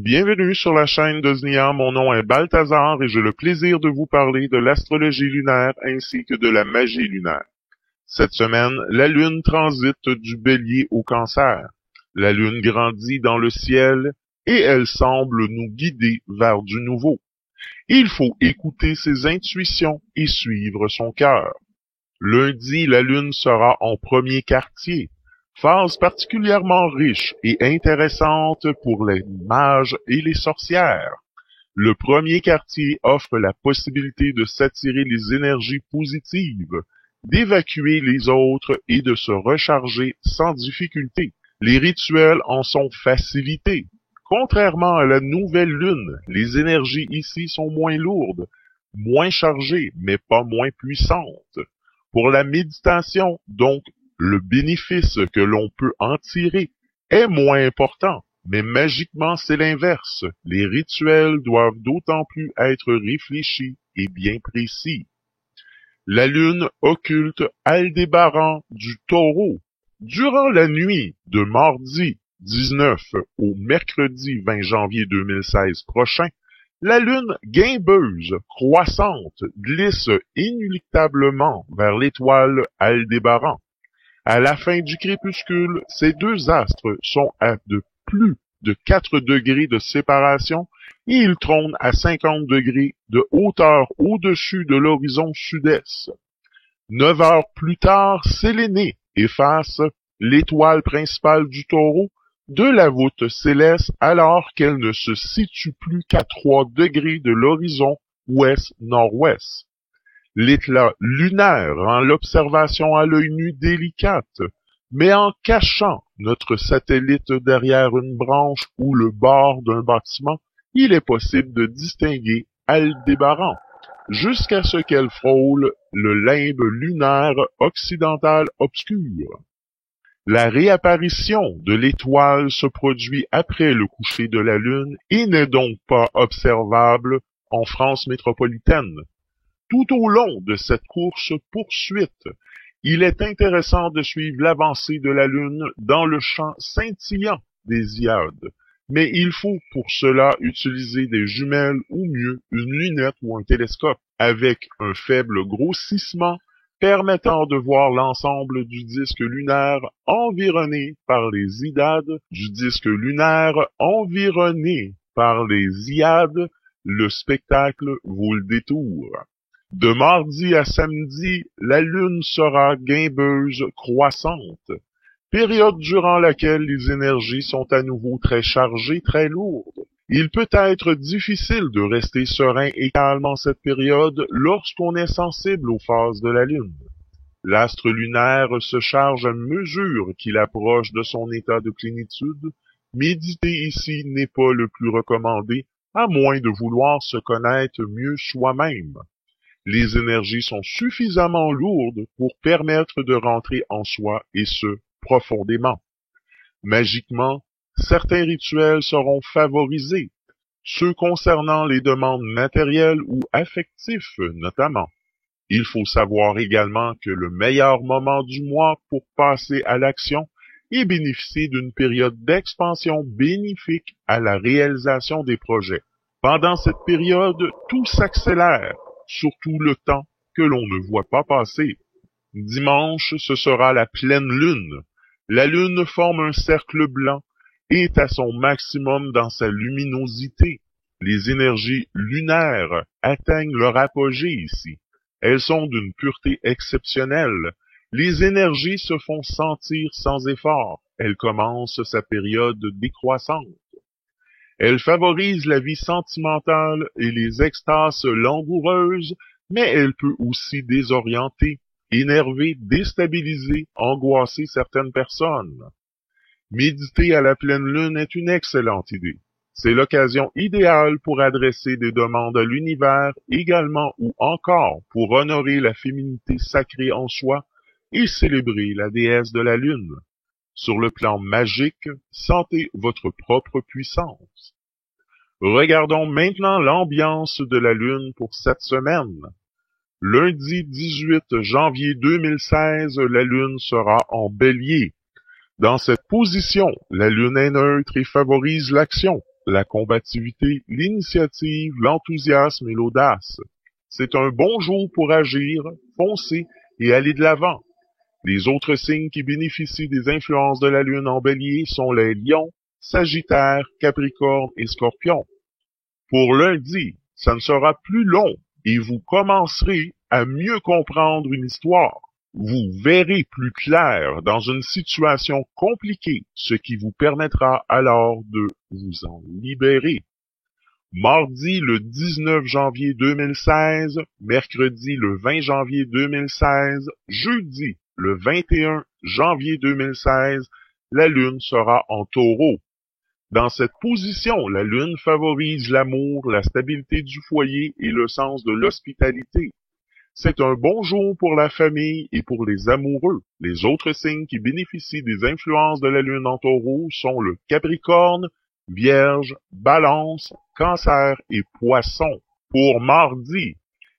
Bienvenue sur la chaîne d'Osnia, mon nom est Balthazar et j'ai le plaisir de vous parler de l'astrologie lunaire ainsi que de la magie lunaire. Cette semaine, la Lune transite du Bélier au Cancer. La Lune grandit dans le ciel et elle semble nous guider vers du nouveau. Il faut écouter ses intuitions et suivre son cœur. Lundi, la Lune sera en premier quartier. Phase particulièrement riche et intéressante pour les mages et les sorcières. Le premier quartier offre la possibilité de s'attirer les énergies positives, d'évacuer les autres et de se recharger sans difficulté. Les rituels en sont facilités. Contrairement à la nouvelle lune, les énergies ici sont moins lourdes, moins chargées, mais pas moins puissantes. Pour la méditation, donc, le bénéfice que l'on peut en tirer est moins important, mais magiquement c'est l'inverse. Les rituels doivent d'autant plus être réfléchis et bien précis. La lune occulte Aldébaran du Taureau. Durant la nuit de mardi 19 au mercredi 20 janvier 2016 prochain, la lune guimbeuse, croissante, glisse inéluctablement vers l'étoile Aldébaran. À la fin du crépuscule, ces deux astres sont à de plus de 4 degrés de séparation et ils trônent à 50 degrés de hauteur au-dessus de l'horizon sud-est. 9 heures plus tard, Séléné efface l'étoile principale du Taureau de la voûte céleste alors qu'elle ne se situe plus qu'à 3 degrés de l'horizon ouest-nord-ouest. L'éclat lunaire rend l'observation à l'œil nu délicate, mais en cachant notre satellite derrière une branche ou le bord d'un bâtiment, il est possible de distinguer Aldébaran, jusqu'à ce qu'elle frôle le limbe lunaire occidental obscur. La réapparition de l'étoile se produit après le coucher de la Lune et n'est donc pas observable en France métropolitaine. Tout au long de cette course-poursuite, il est intéressant de suivre l'avancée de la Lune dans le champ scintillant des Hyades, mais il faut pour cela utiliser des jumelles ou mieux une lunette ou un télescope avec un faible grossissement permettant de voir l'ensemble du disque lunaire environné par les Hyades, le spectacle vaut le détour. De mardi à samedi, la lune sera guimbeuse croissante, période durant laquelle les énergies sont à nouveau très chargées, très lourdes. Il peut être difficile de rester serein et calme en cette période lorsqu'on est sensible aux phases de la lune. L'astre lunaire se charge à mesure qu'il approche de son état de plénitude. Méditer ici n'est pas le plus recommandé, à moins de vouloir se connaître mieux soi-même. Les énergies sont suffisamment lourdes pour permettre de rentrer en soi, et ce, profondément. Magiquement, certains rituels seront favorisés, ceux concernant les demandes matérielles ou affectives notamment. Il faut savoir également que le meilleur moment du mois pour passer à l'action est bénéficier d'une période d'expansion bénéfique à la réalisation des projets. Pendant cette période, tout s'accélère, surtout le temps que l'on ne voit pas passer. Dimanche, ce sera la pleine lune. La lune forme un cercle blanc et est à son maximum dans sa luminosité. Les énergies lunaires atteignent leur apogée ici. Elles sont d'une pureté exceptionnelle. Les énergies se font sentir sans effort. Elle commence sa période décroissante. Elle favorise la vie sentimentale et les extases langoureuses, mais elle peut aussi désorienter, énerver, déstabiliser, angoisser certaines personnes. Méditer à la pleine lune est une excellente idée. C'est l'occasion idéale pour adresser des demandes à l'univers également ou encore pour honorer la féminité sacrée en soi et célébrer la déesse de la lune. Sur le plan magique, sentez votre propre puissance. Regardons maintenant l'ambiance de la lune pour cette semaine. Lundi 18 janvier 2016, la lune sera en bélier. Dans cette position, la lune est neutre et favorise l'action. la combativité, l'initiative, l'enthousiasme et l'audace. C'est un bon jour pour agir, foncer et aller de l'avant. Les autres signes qui bénéficient des influences de la Lune en Bélier sont les Lions, Sagittaire, Capricorne et Scorpion. Pour lundi, ça ne sera plus long et vous commencerez à mieux comprendre une histoire. Vous verrez plus clair dans une situation compliquée, ce qui vous permettra alors de vous en libérer. Mardi le 19 janvier 2016, mercredi le 20 janvier 2016, jeudi le 21 janvier 2016, la Lune sera en Taureau. Dans cette position, la Lune favorise l'amour, la stabilité du foyer et le sens de l'hospitalité. C'est un bon jour pour la famille et pour les amoureux. Les autres signes qui bénéficient des influences de la Lune en Taureau sont le Capricorne, Vierge, Balance, Cancer et Poisson. Pour mardi,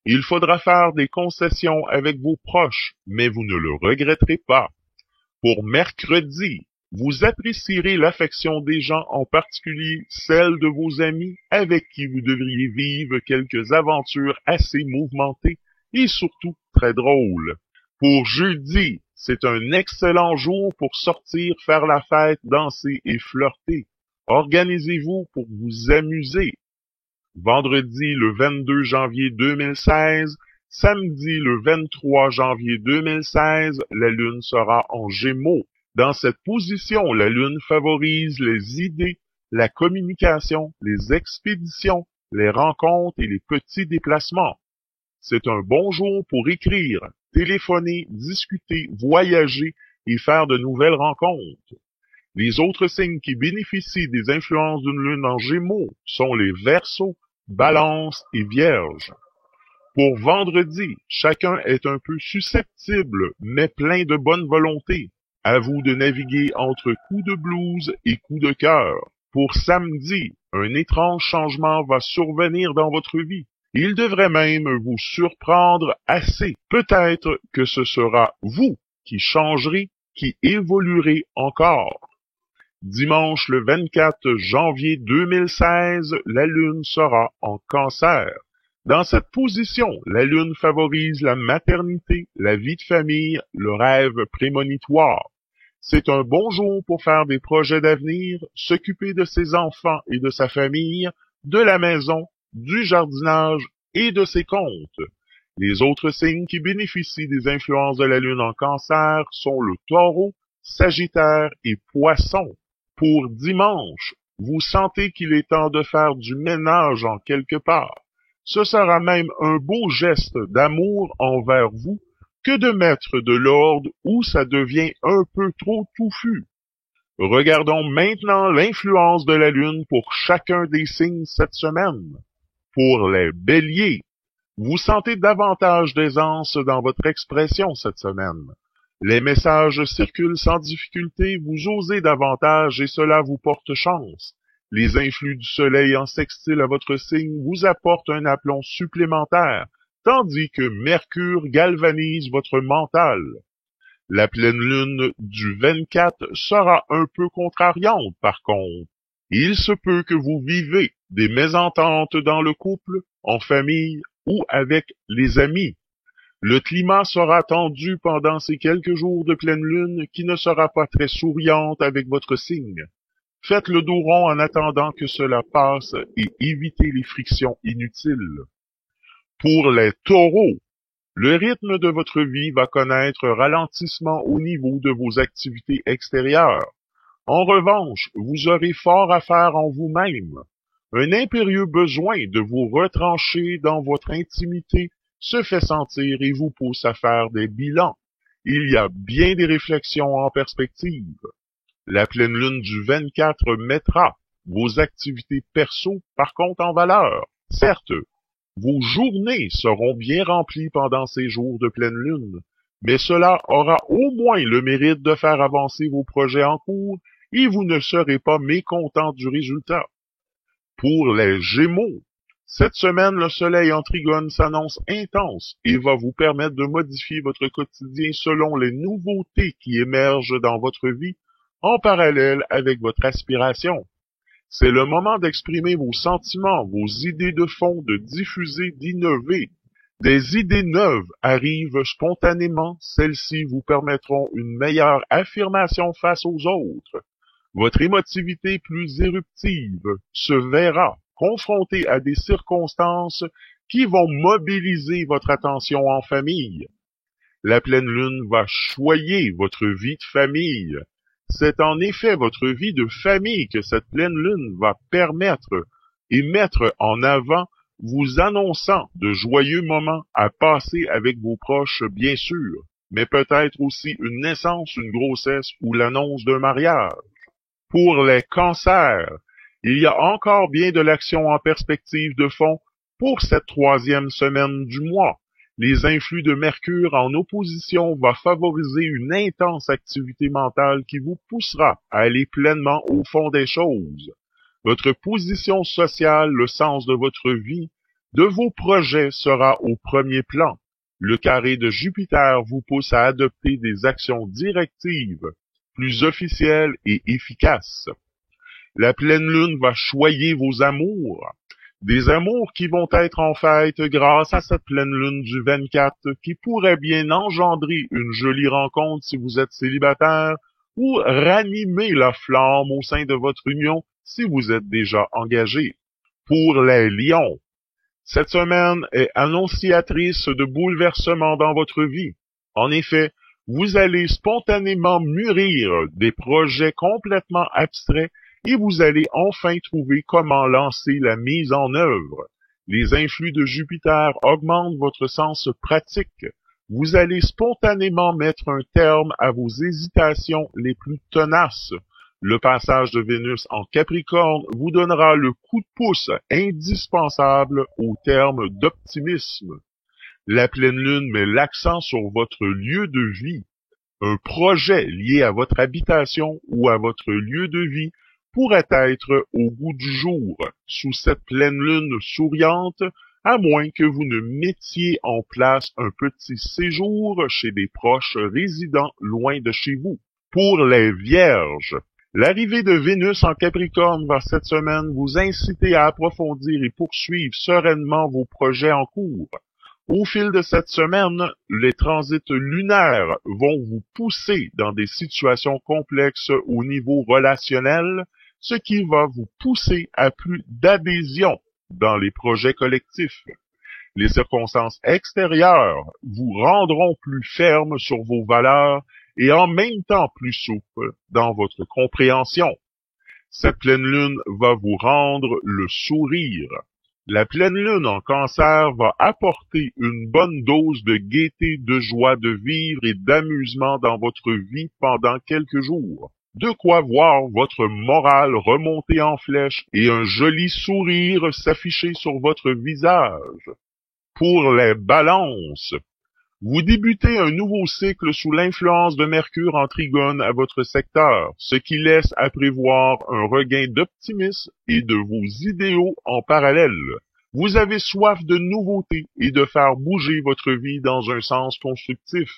il faudra faire des concessions avec vos proches, mais vous ne le regretterez pas. Pour mercredi, vous apprécierez l'affection des gens, en particulier celle de vos amis avec qui vous devriez vivre quelques aventures assez mouvementées et surtout très drôles. Pour jeudi, c'est un excellent jour pour sortir, faire la fête, danser et flirter. Organisez-vous pour vous amuser. Vendredi le 22 janvier 2016, samedi le 23 janvier 2016, la Lune sera en Gémeaux. Dans cette position, la Lune favorise les idées, la communication, les expéditions, les rencontres et les petits déplacements. C'est un bon jour pour écrire, téléphoner, discuter, voyager et faire de nouvelles rencontres. Les autres signes qui bénéficient des influences d'une Lune en Gémeaux sont les Verseaux, Balance et Vierge. Pour vendredi, chacun est un peu susceptible, mais plein de bonne volonté. À vous de naviguer entre coups de blues et coups de cœur. Pour samedi, un étrange changement va survenir dans votre vie. Il devrait même vous surprendre assez. Peut-être que ce sera vous qui changerez, qui évoluerez encore. Dimanche le 24 janvier 2016, la Lune sera en Cancer. Dans cette position, la Lune favorise la maternité, la vie de famille, le rêve prémonitoire. C'est un bon jour pour faire des projets d'avenir, s'occuper de ses enfants et de sa famille, de la maison, du jardinage et de ses comptes. Les autres signes qui bénéficient des influences de la Lune en Cancer sont le Taureau, Sagittaire et Poisson. Pour dimanche, vous sentez qu'il est temps de faire du ménage en quelque part. Ce sera même un beau geste d'amour envers vous que de mettre de l'ordre où ça devient un peu trop touffu. Regardons maintenant l'influence de la Lune pour chacun des signes cette semaine. Pour les Béliers, vous sentez davantage d'aisance dans votre expression cette semaine. Les messages circulent sans difficulté, vous osez davantage et cela vous porte chance. Les influx du soleil en sextile à votre signe vous apportent un aplomb supplémentaire, tandis que Mercure galvanise votre mental. La pleine lune du 24 sera un peu contrariante par contre. Il se peut que vous vivez des mésententes dans le couple, en famille ou avec les amis. Le climat sera tendu pendant ces quelques jours de pleine lune qui ne sera pas très souriante avec votre signe. Faites le dos rond en attendant que cela passe et évitez les frictions inutiles. Pour les taureaux, le rythme de votre vie va connaître un ralentissement au niveau de vos activités extérieures. En revanche, vous aurez fort à faire en vous-même. Un impérieux besoin de vous retrancher dans votre intimité se fait sentir et vous pousse à faire des bilans. Il y a bien des réflexions en perspective. La pleine lune du 24 mettra vos activités perso par contre en valeur. Certes, vos journées seront bien remplies pendant ces jours de pleine lune, mais cela aura au moins le mérite de faire avancer vos projets en cours et vous ne serez pas mécontent du résultat. Pour les Gémeaux, cette semaine, le soleil en trigone s'annonce intense et va vous permettre de modifier votre quotidien selon les nouveautés qui émergent dans votre vie en parallèle avec votre aspiration. C'est le moment d'exprimer vos sentiments, vos idées de fond, de diffuser, d'innover. Des idées neuves arrivent spontanément, celles-ci vous permettront une meilleure affirmation face aux autres. Votre émotivité plus éruptive se verra confrontée à des circonstances qui vont mobiliser votre attention en famille. La pleine lune va choyer votre vie de famille. C'est en effet votre vie de famille que cette pleine lune va permettre et mettre en avant, vous annonçant de joyeux moments à passer avec vos proches, bien sûr, mais peut-être aussi une naissance, une grossesse ou l'annonce d'un mariage. Pour les cancers, il y a encore bien de l'action en perspective de fond pour cette 3e semaine du mois. Les influx de Mercure en opposition va favoriser une intense activité mentale qui vous poussera à aller pleinement au fond des choses. Votre position sociale, le sens de votre vie, de vos projets sera au premier plan. Le carré de Jupiter vous pousse à adopter des actions directives, plus officielles et efficaces. La pleine lune va choyer vos amours. Des amours qui vont être en fête grâce à cette pleine lune du 24 qui pourrait bien engendrer une jolie rencontre si vous êtes célibataire ou ranimer la flamme au sein de votre union si vous êtes déjà engagé. Pour les lions, cette semaine est annonciatrice de bouleversements dans votre vie. En effet, vous allez spontanément mûrir des projets complètement abstraits et vous allez enfin trouver comment lancer la mise en œuvre. Les influx de Jupiter augmentent votre sens pratique. Vous allez spontanément mettre un terme à vos hésitations les plus tenaces. Le passage de Vénus en Capricorne vous donnera le coup de pouce indispensable au terme d'optimisme. La pleine lune met l'accent sur votre lieu de vie. Un projet lié à votre habitation ou à votre lieu de vie pourrait être au goût du jour sous cette pleine lune souriante, à moins que vous ne mettiez en place un petit séjour chez des proches résidant loin de chez vous. Pour les Vierges, l'arrivée de Vénus en Capricorne va cette semaine vous inciter à approfondir et poursuivre sereinement vos projets en cours. Au fil de cette semaine, les transits lunaires vont vous pousser dans des situations complexes au niveau relationnel, ce qui va vous pousser à plus d'adhésion dans les projets collectifs. Les circonstances extérieures vous rendront plus ferme sur vos valeurs et en même temps plus souple dans votre compréhension. Cette pleine lune va vous rendre le sourire. La pleine lune en Cancer va apporter une bonne dose de gaieté, de joie de vivre et d'amusement dans votre vie pendant quelques jours. De quoi voir votre morale remonter en flèche et un joli sourire s'afficher sur votre visage. Pour les balances, vous débutez un nouveau cycle sous l'influence de Mercure en trigone à votre secteur, ce qui laisse à prévoir un regain d'optimisme et de vos idéaux en parallèle. Vous avez soif de nouveautés et de faire bouger votre vie dans un sens constructif.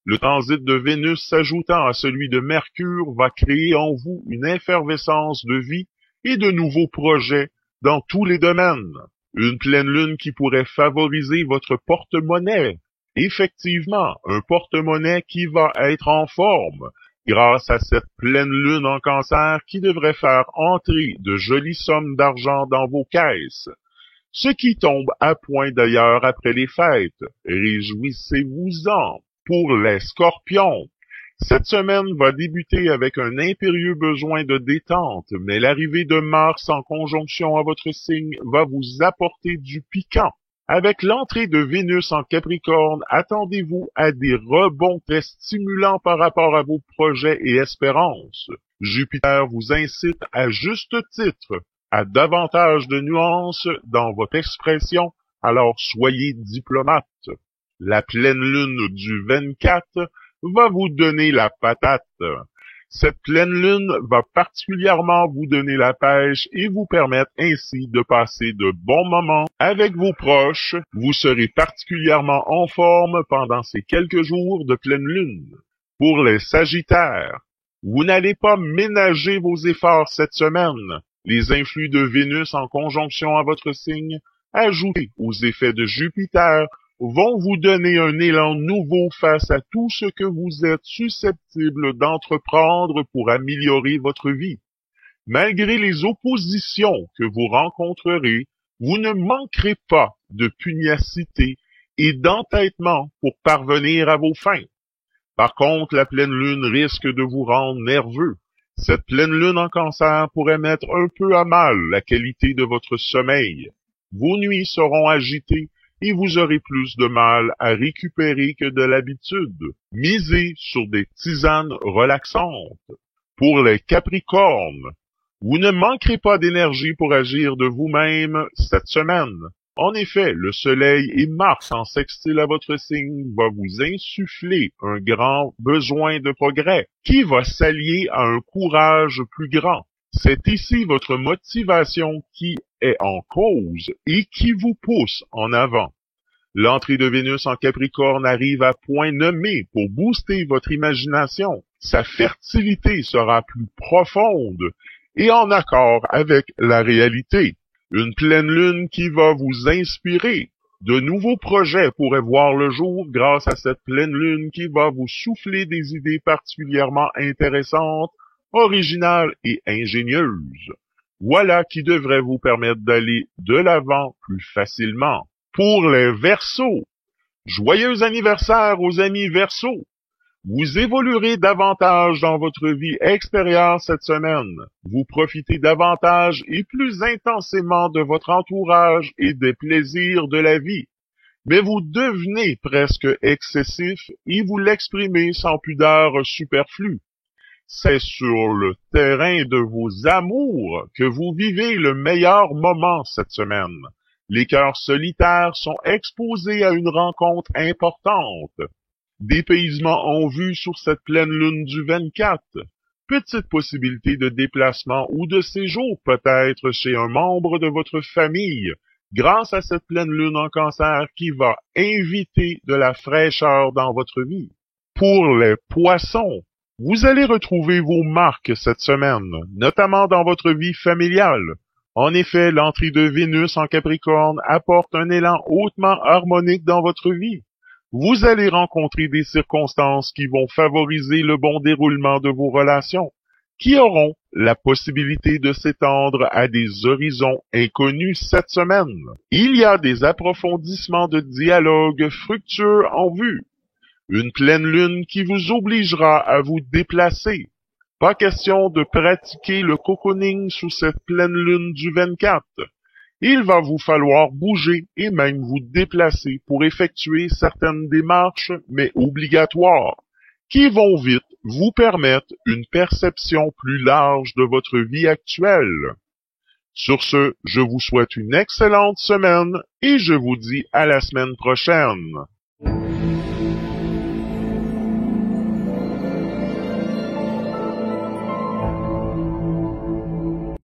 Le transit de Vénus s'ajoutant à celui de Mercure va créer en vous une effervescence de vie et de nouveaux projets dans tous les domaines. Une pleine lune qui pourrait favoriser votre porte-monnaie. Effectivement, un porte-monnaie qui va être en forme grâce à cette pleine lune en Cancer qui devrait faire entrer de jolies sommes d'argent dans vos caisses. Ce qui tombe à point d'ailleurs après les fêtes. Réjouissez-vous-en. Pour les Scorpions, cette semaine va débuter avec un impérieux besoin de détente, mais l'arrivée de Mars en conjonction à votre signe va vous apporter du piquant. Avec l'entrée de Vénus en Capricorne, attendez-vous à des rebonds très stimulants par rapport à vos projets et espérances. Jupiter vous incite à juste titre à davantage de nuances dans votre expression, alors soyez diplomate. La pleine lune du 24 va vous donner la patate. Cette pleine lune va particulièrement vous donner la pêche et vous permettre ainsi de passer de bons moments avec vos proches. Vous serez particulièrement en forme pendant ces quelques jours de pleine lune. Pour les Sagittaires, vous n'allez pas ménager vos efforts cette semaine. Les influx de Vénus en conjonction à votre signe, ajoutés aux effets de Jupiter, vont vous donner un élan nouveau face à tout ce que vous êtes susceptible d'entreprendre pour améliorer votre vie. Malgré les oppositions que vous rencontrerez, vous ne manquerez pas de pugnacité et d'entêtement pour parvenir à vos fins. Par contre, la pleine lune risque de vous rendre nerveux. Cette pleine lune en Cancer pourrait mettre un peu à mal la qualité de votre sommeil. Vos nuits seront agitées et vous aurez plus de mal à récupérer que de l'habitude. Misez sur des tisanes relaxantes. Pour les Capricornes, vous ne manquerez pas d'énergie pour agir de vous-même cette semaine. En effet, le Soleil et Mars en sextile à votre signe va vous insuffler un grand besoin de progrès qui va s'allier à un courage plus grand. C'est ici votre motivation qui est en cause et qui vous pousse en avant. L'entrée de Vénus en Capricorne arrive à point nommé pour booster votre imagination. Sa fertilité sera plus profonde et en accord avec la réalité. Une pleine lune qui va vous inspirer. De nouveaux projets pourraient voir le jour grâce à cette pleine lune qui va vous souffler des idées particulièrement intéressantes, originales et ingénieuses. Voilà qui devrait vous permettre d'aller de l'avant plus facilement. Pour les Verseaux, joyeux anniversaire aux amis Verseaux! Vous évoluerez davantage dans votre vie extérieure cette semaine. Vous profitez davantage et plus intensément de votre entourage et des plaisirs de la vie. Mais vous devenez presque excessif et vous l'exprimez sans pudeur superflue. C'est sur le terrain de vos amours que vous vivez le meilleur moment cette semaine. Les cœurs solitaires sont exposés à une rencontre importante. Dépaysement en vue sur cette pleine lune du 24. Petite possibilité de déplacement ou de séjour peut-être chez un membre de votre famille, grâce à cette pleine lune en Cancer qui va inviter de la fraîcheur dans votre vie. Pour les Poissons, vous allez retrouver vos marques cette semaine, notamment dans votre vie familiale. En effet, l'entrée de Vénus en Capricorne apporte un élan hautement harmonique dans votre vie. Vous allez rencontrer des circonstances qui vont favoriser le bon déroulement de vos relations, qui auront la possibilité de s'étendre à des horizons inconnus cette semaine. Il y a des approfondissements de dialogue fructueux en vue. Une pleine lune qui vous obligera à vous déplacer. Pas question de pratiquer le cocooning sous cette pleine lune du 24. Il va vous falloir bouger et même vous déplacer pour effectuer certaines démarches, mais obligatoires, qui vont vite vous permettre une perception plus large de votre vie actuelle. Sur ce, je vous souhaite une excellente semaine et je vous dis à la semaine prochaine.